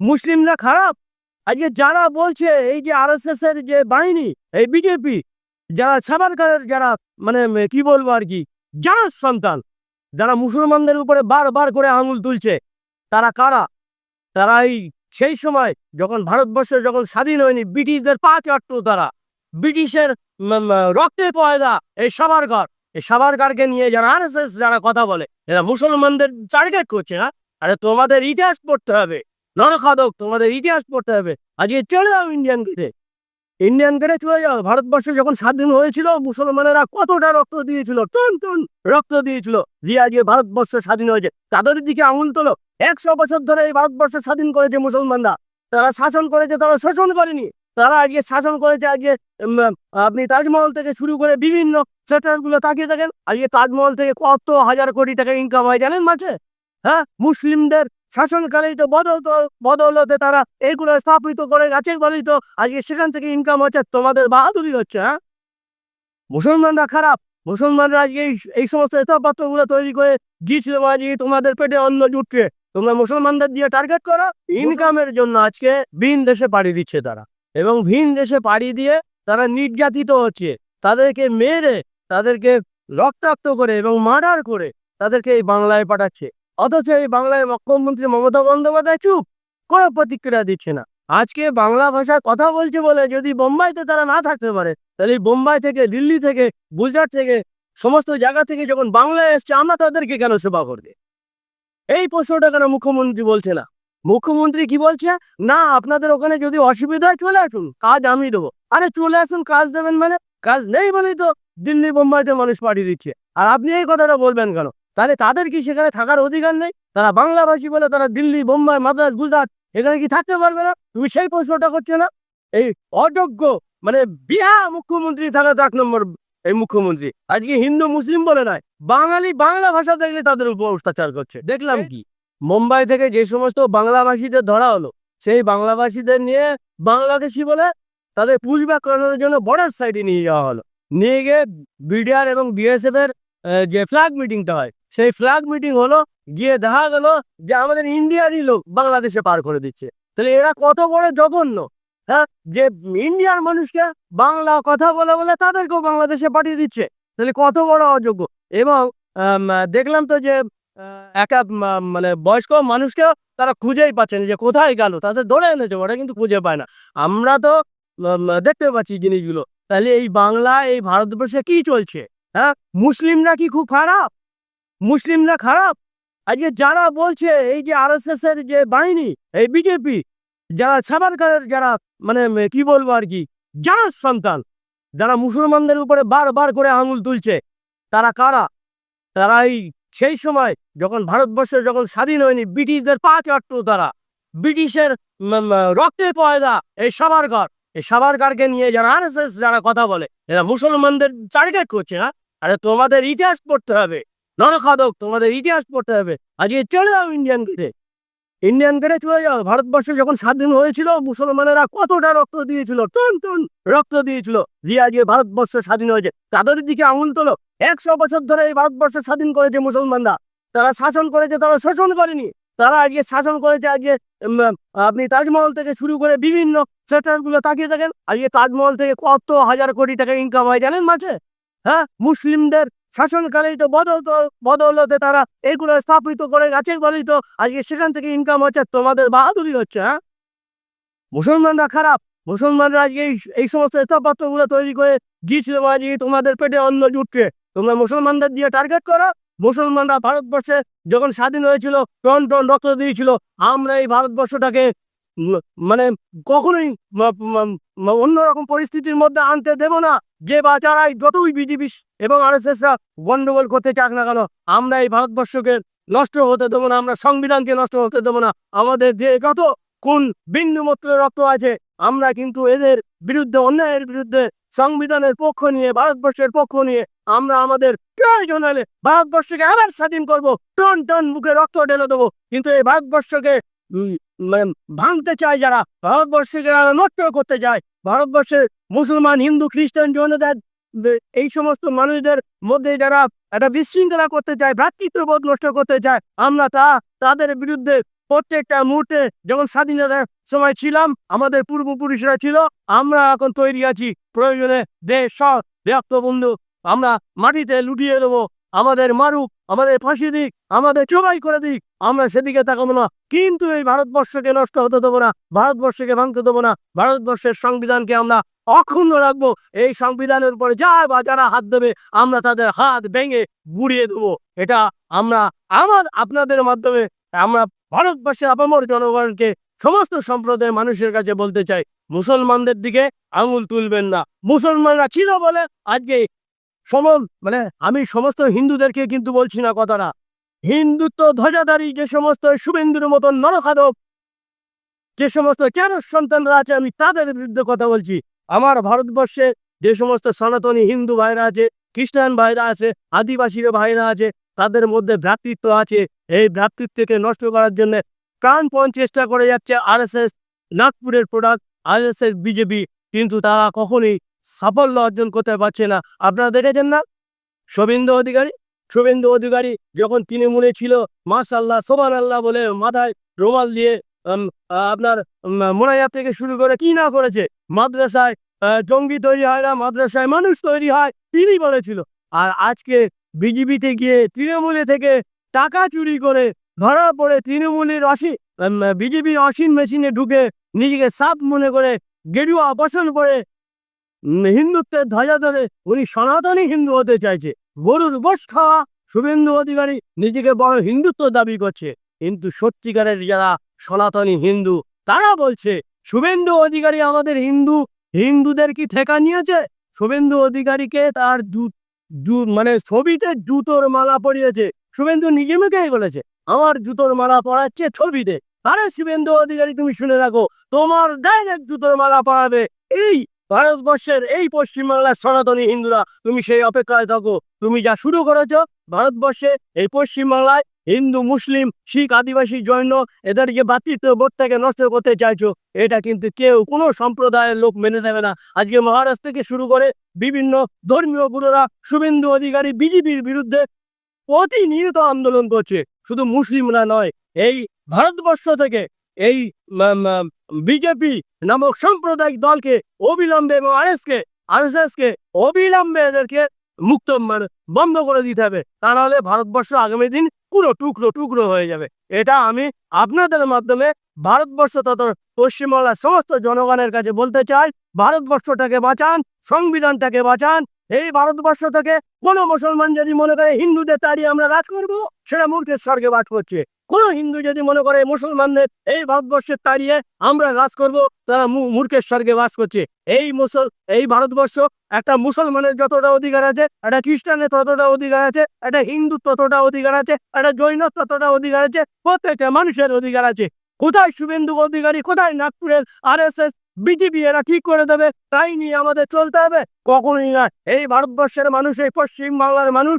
মুসলিমরা খারাপ। আজকে যারা বলছে এই যে আরএসএস এর যে বাহিনী, এই বিজেপি, যারা সাভারকারের যারা মানে কি বলবো আর কি, যারা সন্তান, যারা মুসলমানদের উপরে বারবার করে আঙুল তুলছে, তারা কারা? তারা এই সেই সময় যখন ভারতবর্ষ যখন স্বাধীন হয়নি, ব্রিটিশদের পা চাটতো তারা, ব্রিটিশের রক্তে পয়দা এই সাভারকার, এই সাভারকারকে নিয়ে যারা আরএসএস যারা কথা বলে, এরা মুসলমানদের টার্গেট করছে। না, আরে তোমাদের ইতিহাস পড়তে হবে নরখাদক, তোমাদের ইতিহাস পড়তে হবে। আজকে চলে যাও ইন্ডিয়ান গেটে, ইন্ডিয়ান গেটে চলে যাও। ভারতবর্ষ যখন স্বাধীন হয়েছিল, মুসলমানেরা কতটা রক্ত দিয়েছিল, টন টন রক্ত দিয়েছিল, দিয়ে আজকে ভারতবর্ষ স্বাধীন হয়েছে। তাদের দিকে আঙুল তোলো। 100 বছর ধরে এই ভারতবর্ষ স্বাধীন করেছে মুসলমানরা, তারা শাসন করেছে, তারা শোষণ করেনি। তারা আজকে শাসন করেছে। আজকে আপনি তাজমহল থেকে শুরু করে বিভিন্ন সেক্টরগুলো তাকিয়ে থাকেন, আজকে তাজমহল থেকে কত হাজার কোটি টাকা ইনকাম হয় জানেন মাঝে? হ্যাঁ, মুসলিমদের শাসনকালেই তো বদৌলতে তারা এইগুলো স্থাপিত করে গেছে বলেই তো আজকে সেখান থেকে ইনকাম হচ্ছে। তোমাদের বাহাদুরি হচ্ছে। হ্যাঁ, মুসলমানরা খারাপ। মুসলমানরা আজকে এই সমস্ত স্থাপত্যগুলো তৈরি করে দিয়েছিল আজকে তোমাদের পেটে অন্ন জুটছে। তোমরা মুসলমানদের দিয়ে টার্গেট করো ইনকামের জন্য। আজকে ভিন দেশে পাড়ি দিচ্ছে তারা, এবং ভিন দেশে পাড়ি দিয়ে তারা নির্যাতিত হচ্ছে। তাদেরকে মেরে, তাদেরকে রক্তাক্ত করে এবং মার্ডার করে তাদেরকে এই বাংলায় পাঠাচ্ছে। অথচ এই বাংলায় মুখ্যমন্ত্রী মমতা বন্দ্যোপাধ্যায় চুপ, কোনো প্রতিক্রিয়া দিচ্ছে না। আজকে বাংলা ভাষায় কথা বলছে বলে যদি বোম্বাইতে তারা না থাকতে পারে, তাহলে বোম্বাই থেকে, দিল্লি থেকে, গুজরাট থেকে, সমস্ত জায়গা থেকে যখন বাংলায় এসছে, আমরা তাদেরকে কেন সেবা করবে? এই প্রশ্নটা কেন মুখ্যমন্ত্রী বলছে না? মুখ্যমন্ত্রী কি বলছে? না, আপনাদের ওখানে যদি অসুবিধা হয় চলে আসুন, কাজ আমি দেবো। আরে চলে আসুন, কাজ দেবেন মানে? কাজ নেই বলেই তো দিল্লি বোম্বাইতে মানুষ পাঠিয়ে দিচ্ছে। আর আপনি এই কথাটা বলবেন কেন? তাহলে তাদের কি সেখানে থাকার অধিকার নেই? তারা বাংলাভাষী বলে তারা দিল্লি, বোম্বাই, মাদ্রাজ, গুজরাট এখানে কি থাকতে পারবে না? তুমি সেই প্রশ্নটা করছো না? এই অযোগ্য মানে বিহার মুখ্যমন্ত্রী থাকা তো 1 নম্বর এই মুখ্যমন্ত্রী। আজকে হিন্দু মুসলিম বলে নয়, বাঙালি বাংলা ভাষা দেখলে তাদের উপর অত্যাচার করছে। দেখলাম কি, মুম্বাই থেকে যে সমস্ত বাংলাভাষীদের ধরা হলো, সেই বাংলাভাষীদের নিয়ে বাংলাদেশি বলে তাদের পুশব্যাক করানোর জন্য বর্ডার সাইডে নিয়ে যাওয়া হলো। নিয়ে গিয়ে বিডিআর এবং বিএসএফ এর যে ফ্ল্যাগ মিটিংটা হয়, সেই ফ্ল্যাগ মিটিং হলো। গিয়ে দেখা গেল যে আমাদের ইন্ডিয়ারই লোক বাংলাদেশে পার করে দিচ্ছে। তাহলে এরা কত বড় জঘন্য! হ্যাঁ, যে ইন্ডিয়ার মানুষকে বাংলা কথা বলে বলে তাদেরকেও বাংলাদেশে পাঠিয়ে দিচ্ছে। তাহলে কত বড় অযোগ্য! এবং দেখলাম তো যে একটা মানে বয়স্ক মানুষকে তারা খুঁজেই পাচ্ছেন যে কোথায় গেল, তাদের ধরে এনেছে, ওরা কিন্তু খুঁজে পায় না। আমরা তো দেখতে পাচ্ছি জিনিসগুলো। তাহলে এই বাংলা, এই ভারতবর্ষে কি চলছে? হ্যাঁ, মুসলিমরা কি খুব খারাপ? মুসলিমরা খারাপ। আজকে যারা বলছে এই যে আরএসএস এর যে বাহিনী, এই বিজেপি, যারা সাভারকারের যারা মানে কি বলবো আর কি, যারা সন্তান, যারা মুসলমানদের উপরে বারবার করে আঙুল তুলছে, তারা কারা? তারা এই সেই সময় যখন ভারতবর্ষ যখন স্বাধীন হয়নি, ব্রিটিশদের পা চাটতো তারা, ব্রিটিশের রক্তে পয়দা এই সাভারকার, এই সাভারকারকে নিয়ে যারা আরএসএস যারা কথা বলে, এরা মুসলমানদের টার্গেট করছে। না, আরে তোমাদের ইতিহাস পড়তে হবে নরখাদক, তোমাদের ইতিহাস পড়তে হবে। আজকে চলে যাও ইন্ডিয়ান গেটে, ইন্ডিয়ান গেটে চলে যাও। ভারতবর্ষ যখন স্বাধীন হয়েছিল, মুসলমানেরা কতটা রক্ত দিয়েছিল, টন টন রক্ত দিয়েছিল, দিয়ে আজকে ভারতবর্ষ স্বাধীন হয়েছে। তাদের দিকে আঙুল তোলো। 100 বছর ধরে এই ভারতবর্ষ স্বাধীন করেছে মুসলমানরা, তারা শাসন করেছে, তারা শোষণ করেনি। তারা আজকে শাসন করেছে। আজকে আপনি তাজমহল থেকে শুরু করে বিভিন্ন সেক্টরগুলো তাকিয়ে থাকেন, আজকে তাজমহল থেকে কত হাজার কোটি টাকা ইনকাম হয় জানেন মাঝে? হ্যাঁ, মুসলিমদের শাসনকালেই তো বদৌলতে তারা এইগুলো স্থাপিত করে গেছে বলেই তো আজকে সেখান থেকে ইনকাম হচ্ছে। তোমাদের বাহাদুরি হচ্ছে। হ্যাঁ, মুসলমানরা খারাপ। মুসলমানরা আজকে এই সমস্ত স্থাপত্যগুলো তৈরি করে দিয়েছিল আজকে তোমাদের পেটে অন্ন জুটছে। তোমরা মুসলমানদের দিয়ে টার্গেট করো। মুসলমানরা ভারতবর্ষে যখন স্বাধীন হয়েছিল, টন টন রক্ত দিয়েছিল। আমরা এই ভারতবর্ষটাকে মানে কখনোই অন্যরকম পরিস্থিতির মধ্যে আনতে দেব না। যে বাচ্চারাই যতই বিজেপি এবং আরএসএসরা গন্ডগোল করতে চাক না কেন, আমরা এই ভারতবর্ষকে নষ্ট হতে দেবো না, আমরা সংবিধানকে নষ্ট হতে দেবো না। আমাদের যে কত কোন বিন্দু মাত্র রক্ত আছে, আমরা কিন্তু এদের বিরুদ্ধে, অন্যায়ের বিরুদ্ধে সংবিধানের পক্ষ নিয়ে, ভারতবর্ষের পক্ষ নিয়ে আমরা আমাদের প্রয়োজন হলে ভারতবর্ষকে আবার স্বাধীন করবো, টন টন মুখে রক্ত ঢেলে দেবো। কিন্তু এই ভারতবর্ষকে ভাঙতে চায় যারা, ভারতবর্ষকে যারা নষ্ট করতে চায়, ভারতবর্ষের মুসলমান, হিন্দু, খ্রিস্টান, জৈনদের এই সমস্ত মানুষদের মধ্যে যারা একটা বিশৃঙ্খলা করতে চায়, ভ্রাতৃত্ববোধ নষ্ট করতে চায়, আমরা তাদের বিরুদ্ধে প্রত্যেকটা মুহূর্তে যখন স্বাধীনতার সময় ছিলাম, আমাদের পূর্বপুরুষরা ছিল, আমরা এখন তৈরি আছি প্রয়োজনে দেশ সব রক্তবন্ধু আমরা মাটিতে লুটিয়ে দেবো, আমাদের মারুক, আমাদের ফাঁসি দিক, আমাদের চোরাই করে দিক, আমরা সেদিকে তাকাবো না। কিন্তু এই ভারতবর্ষকে নষ্ট হতে দেবো না, ভারতবর্ষকে ভাঙতে দেবো না, ভারতবর্ষের সংবিধানকে আমরা অক্ষুণ্ণ রাখবো। এই সংবিধানের উপরে যারা হাত দেবে আমরা তাদের হাত ভেঙে গুড়িয়ে দেবো। এটা আমরা আপনাদের মাধ্যমে আমরা ভারতবর্ষের আপামর জনগণকে, সমস্ত সম্প্রদায়ের মানুষের কাছে বলতে চাই, মুসলমানদের দিকে আঙুল তুলবেন না। মুসলমানরা ছিল বলে আজকে আমি সমস্ত হিন্দুদেরকে কিন্তু বলছি না কথাটা। হিন্দুত্ব ধ্বজাধারী যে সমস্ত শুভেন্দুর মতন নরখাদক যে সমস্ত চারস সন্তানরা আছে, আমি তাদের বিরুদ্ধে কথা বলছি। আমার ভারতবর্ষে যে সমস্ত সনাতনী হিন্দু ভাইরা আছে, খ্রিস্টান ভাইরা আছে, আদিবাসী ভাইরা আছে, তাদের মধ্যে ভ্রাতৃত্ব আছে। এই ভ্রাতৃত্বকে নষ্ট করার জন্য প্রাণপণ চেষ্টা করে যাচ্ছে RSS, নাগপুরের প্রোডাক্ট RSS বিজেপি, কিন্তু তারা কখনই সাফল্য অর্জন করতে পারছে না। আপনারা দেখেছেন না শুভেন্দু অধিকারী যখন তৃণমূলে ছিল, মাশাআল্লাহ সুবহানাল্লাহ বলে মাথায় রুমাল দিয়ে আপনার মোনাজাত থেকে শুরু করে কি না করেছে। মাদ্রাসায় জঙ্গি তৈরি হয় না, মাদ্রাসায় মানুষ তৈরি হয়, তিনি বলেছিল। আর আজকে বিজেপিতে গিয়ে তৃণমূলে থেকে টাকা চুরি করে ধরা পড়ে তৃণমূলের বিজেপি অসীম মেশিনে ঢুকে নিজেকে সাপ মনে করে গেরুয়া বসন করে হিন্দুত্বের ধ্বজা ধরে উনি সনাতনী হিন্দু হতে চাইছে। গরুর গোশ খাওয়া শুভেন্দু অধিকারী নিজেকে বড় হিন্দুত্ব দাবি করছে, কিন্তু সত্যিকারের যারা সনাতনী হিন্দু তারা বলছে শুভেন্দু অধিকারী আমাদের হিন্দুদের কি ঠেকা নিয়েছে? শুভেন্দু অধিকারীকে তার ছবিতে জুতোর মালা পরিয়েছে। শুভেন্দু নিজে মুখেই বলেছে আমার জুতোর মালা পরাচ্ছে ছবিতে। আরে শুভেন্দু অধিকারী, তুমি শুনে রাখো, তোমার ডাইরেক্ট জুতোর মালা পরাবে এই ভারতবর্ষের এই পশ্চিমবাংলার সনাতনী হিন্দুরা। তুমি সেই অপেক্ষায় থাকো। তুমি যা শুরু করেছ ভারতবর্ষে এই পশ্চিমবাংলায় হিন্দু, মুসলিম, শিখ, আদিবাসী, জৈন এদেরকে ভ্রাতৃত্ববোধ থেকে নষ্ট করতে চাইছো, এটা কিন্তু কোনো সম্প্রদায়ের লোক মেনে নেবে না। আজকে মহারাষ্ট্র থেকে শুরু করে বিভিন্ন ধর্মীয় গুরুরা শুভেন্দু অধিকারী বিজেপির বিরুদ্ধে প্রতিনিয়ত আন্দোলন করছে। শুধু মুসলিমরা নয়, এই ভারতবর্ষ থেকে এই বিজেপি নামক সাম্প্রদায়িক দলকে অবিলম্বে এবং RSS-কে অবিলম্বে এদেরকে মুক্ত বন্ধ করে দিতে হবে, তা নাহলে ভারতবর্ষ আগামী দিন পুরো টুকরো হয়ে যাবে। এটা আমি আপনাদের মাধ্যমে ভারতবর্ষ তথা পশ্চিমবাংলার সমস্ত জনগণের কাছে বলতে চাই, ভারতবর্ষটাকে বাঁচান, সংবিধানটাকে বাঁচান। এই ভারতবর্ষ থেকে কোনো মুসলমান যদি মনে করে হিন্দুদের তাড়িয়ে আমরা রাজ করবো, সেটা মূর্খের স্বর্গে বাস করছে। কোনো হিন্দু যদি মনে করে মুসলমানদের এই ভারতবর্ষের তাড়িয়ে আমরা রাজ করব, তারা মূর্খের স্বর্গে বাস করছে। এই ভারতবর্ষ একটা মুসলমানের যতটা অধিকার আছে, একটা খ্রিস্টানের ততটা অধিকার আছে, একটা হিন্দুর ততটা অধিকার আছে, একটা জৈন ততটা অধিকার আছে, প্রত্যেকটা মানুষের অধিকার আছে। কোথায় শুভেন্দু অধিকারী, কোথায় নাগপুরের RSS বিজেপি, এরা ঠিক করে দেবে, তাই নিয়ে আমাদের চলতে হবে? কখনোই না। এই ভারতবর্ষের মানুষ, এই পশ্চিমবাংলার মানুষ,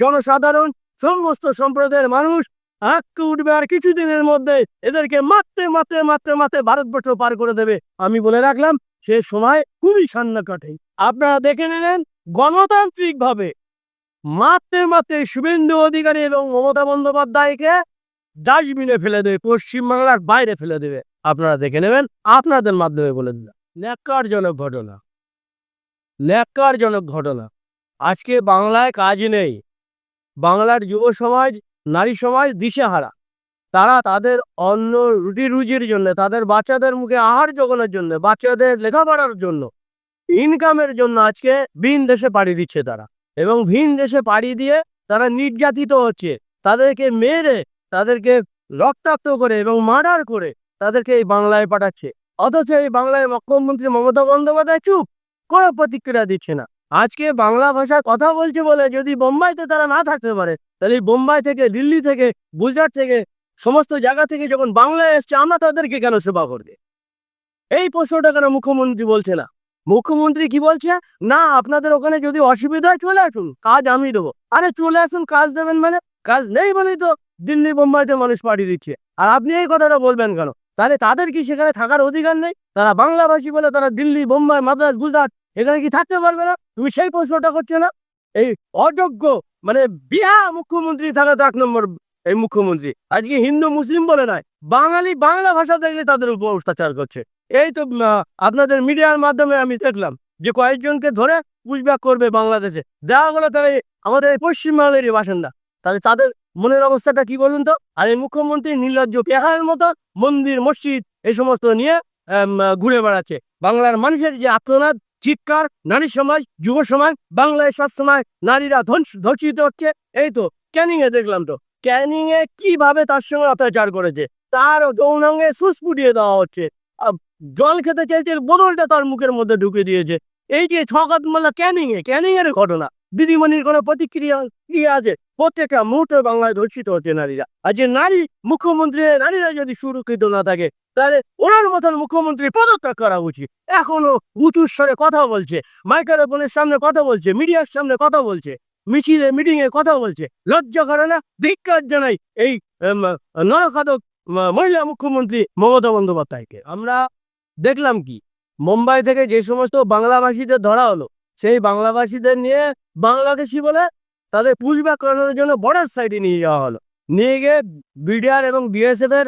জনসাধারণ, সমস্ত সম্প্রদায়ের মানুষ আঁককে উঠবে, আর কিছুদিনের মধ্যে এদেরকে মারতে ভারতবর্ষ পার করে দেবে। আমি বলে রাখলাম, সে সময় খুবই সান্নাকাঠে। আপনারা দেখে নেবেন গণতান্ত্রিক ভাবে মারতে শুভেন্দু অধিকারী এবং মমতা বন্দ্যোপাধ্যায়কে ডাস্টবিনে ফেলে দেবে, পশ্চিমবাংলার বাইরে ফেলে দেবে। আপনারা দেখে নেবেন, আপনাদের মাধ্যমে বলে দিলাম। ন্যাক্কারজনক ঘটনা। আজকে বাংলায় কাজ নেই, বাংলার যুব সমাজ, নারী সমাজ দিশেহারা। তারা তাদের অন্ন রুটি রুজির জন্য, তাদের বাচ্চাদের মুখে আহার জোগানোর জন্য, বাচ্চাদের লেখাপড়ার জন্য, ইনকামের জন্য আজকে ভিন দেশে পাড়ি দিচ্ছে তারা, এবং ভিন দেশে পাড়ি দিয়ে তারা নির্যাতিত হচ্ছে। তাদেরকে মেরে, তাদেরকে রক্তাক্ত করে এবং মার্ডার করে তাদেরকে এই বাংলায় পাঠাচ্ছে। অথচ এই বাংলায় মুখ্যমন্ত্রী মমতা বন্দ্যোপাধ্যায় চুপ, কোনো প্রতিক্রিয়া দিচ্ছে না। আজকে বাংলা ভাষায় কথা বলছে বলে যদি বোম্বাইতে তারা না থাকতে পারে, তাহলে বোম্বাই থেকে, দিল্লি থেকে, গুজরাট থেকে, সমস্ত জায়গা থেকে যখন বাংলায় এসছে, আমরা তাদেরকে কেন সেবা করবে? এই প্রশ্নটা কেন মুখ্যমন্ত্রী বলছে না? মুখ্যমন্ত্রী কি বলছে? না, আপনাদের ওখানে যদি অসুবিধা হয় চলে আসুন, কাজ আমি দেবো। আরে চলে আসুন, কাজ দেবেন মানে? কাজ নেই বলেই তো দিল্লি, বোম্বাইতে মানুষ পাঠিয়ে দিচ্ছে। আর আপনি এই কথাটা বলবেন কেন? তাহলে তাদের কি সেখানে থাকার অধিকার নেই? তারা বাংলাভাষী বলে তারা দিল্লি, বোম্বাই, মাদ্রাজ, গুজরাট এখানে কি থাকতে পারবে না? তুমি সেই প্রশ্নটা করছো না? এই অযোগ্য বিহার মুখ্যমন্ত্রী থাকা তো 1 নম্বর এই মুখ্যমন্ত্রী। আজকে হিন্দু মুসলিম বলে নয়, বাঙালি বাংলা ভাষা দেখলে তাদের উপর অত্যাচার করছে। এই তো আপনাদের মিডিয়ার মাধ্যমে আমি দেখলাম যে কয়েকজনকে ধরে পুশব্যাক করবে বাংলাদেশে, দেখা গেলো তারা আমাদের পশ্চিমবাংলারই বাসিন্দা। তাহলে তাদের মনের অবস্থাটা কি বলুন তো? আর এই মুখ্যমন্ত্রী নির্লজ্জ পেহারের মতো মন্দির মসজিদ এই সমস্ত নিয়ে ঘুরে বেড়াচ্ছে। বাংলার মানুষের যে আত্মনাদ, চিৎকার, নারী সমাজ, যুব সমাজ, বাংলায় সবসময় নারীরা ধর্ষিত হচ্ছে। এই তো ক্যানিং এ দেখলাম, তো ক্যানিং এ কিভাবে তার সঙ্গে অত্যাচার করেছে, তার যৌনাঙ্গে সুচ ফুটিয়ে দেওয়া হচ্ছে, জল খেতে চাইছে বোতলটা তার মুখের মধ্যে ঢুকে দিয়েছে। এই যে শওকত মোল্লা ক্যানিং এর ঘটনা, দিদিমণির কোনো প্রতিক্রিয়া কি আছে? প্রত্যেকটা মুহূর্তে বাংলায় ধর্ষিত হচ্ছে নারীরা। আর যে নারী মুখ্যমন্ত্রী, নারীরা যদি সুরক্ষিত না থাকে, তাহলে ওনার মতন মুখ্যমন্ত্রী পদত্যাগ করা উচিত। এখনো উঁচু স্বরে কথা বলছে, মাইক্রোফোনের সামনে কথা বলছে, মিডিয়ার সামনে কথা বলছে, মিছিলে মিটিং এ কথা বলছে। লজ্জা করে না? ধিক্কার জানাই এই নরখাদক মহিলা মুখ্যমন্ত্রী মমতা বন্দ্যোপাধ্যায়কে। আমরা দেখলাম কি, মুম্বাই থেকে যে সমস্ত বাংলাভাষীদের ধরা হলো, সেই বাংলাভাষীদের নিয়ে বাংলাদেশি বলে তাদের পুশব্যাক করানোর জন্য বর্ডার সাইডে নিয়ে যাওয়া হলো। নিয়ে গিয়ে বিডিআর এবং বিএসএফ এর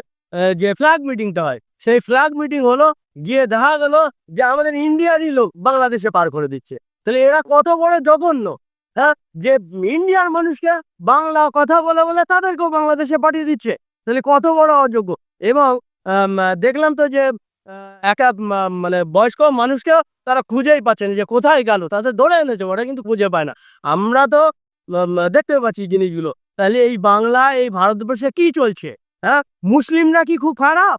যে ফ্ল্যাগ মিটিংটা হয়, সেই ফ্ল্যাগ মিটিং হলো, গিয়ে দেখা গেল যে আমাদের ইন্ডিয়ারই লোক বাংলাদেশে পার করে দিচ্ছে। তাহলে এরা কত বড় জঘন্য, হ্যাঁ, যে ইন্ডিয়ার মানুষকে বাংলা কথা বলে বলে তাদেরকেও বাংলাদেশে পাঠিয়ে দিচ্ছে। তাহলে কত বড় অযোগ্য। এবং দেখলাম তো যে একটা মানে বয়স্ক মানুষকে তারা খুঁজেই পাচ্ছে না যে কোথায় গেল, তাদের ধরে এনেছে, ওরা কিন্তু খুঁজে পায় না। আমরা তো দেখতে পাচ্ছি জিনিসগুলো। তাহলে এই বাংলা, এই ভারতবর্ষে কি চলছে? হ্যাঁ, মুসলিমরা কি খুব খারাপ?